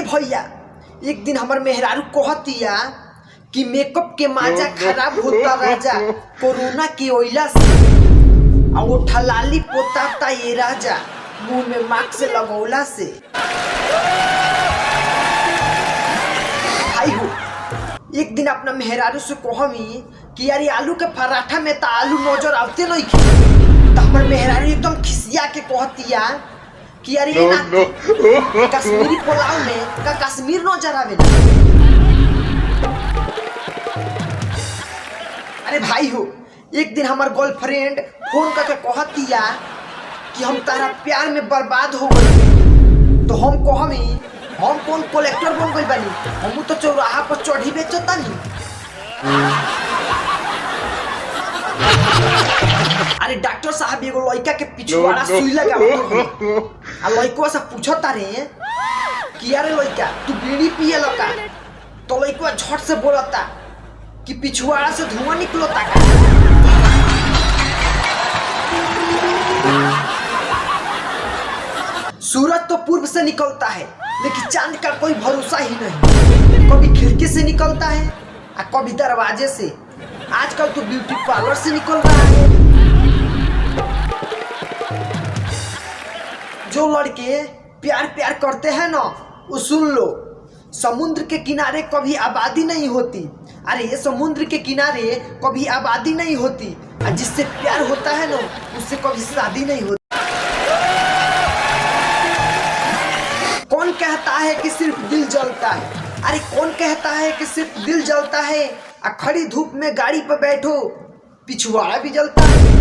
भैया एक दिन हमार मेहरारू कहतिया कि मेकअप के माजा खराब होता राजा कोरोना की ओइला से आ वो ठलाली पोताता ये राजा मुंह में मास्क लगौला से। भाई हो एक दिन अपना मेहरारू से कहमी कि यार आलू के पराठा में तो आलू नजर आते नहीं तो हमार मेहरारू एकदम खिसिया के कहतिया कि यार ये ना कश्मीरी पुलाव में का कश्मीर नजर आवे। अरे भाई हो एक दिन हमार गर्लफ्रेंड फोन करके कहतिया कि हम तारा प्यार में बर्बाद हो गई तो हम कहमी हम कौन कलेक्टर बन गई बानी हम तो चौराहा पर चढ़ी बेचतानी। अरे डॉक्टर साहब एगो लड़का के पिछवाड़ा सुई लगावत आ लड़का से पूछता रे कि यार लड़का तू बीड़ी पिए लका तो लड़का झट से बोलता कि पिछवाड़ा से धुआं निकलता का। सूरज तो पूर्व से निकलता है लेकिन चांद का कोई भरोसा ही नहीं, कभी खिड़की से निकलता है और कभी दरवाजे से। आजकल तो ब्यूटी पार्लर से निकल रहा है। जो लड़के प्यार प्यार करते हैं ना वो सुन लो, समुद्र के किनारे कभी आबादी नहीं होती। अरे समुद्र के किनारे कभी आबादी नहीं होती और जिससे प्यार होता है ना उससे कभी शादी नहीं होती। कौन कहता है कि सिर्फ दिल जलता है? अरे कौन कहता है कि सिर्फ दिल जलता है? खड़ी धूप में गाड़ी पर बैठो पिछवाड़ा भी जलता है।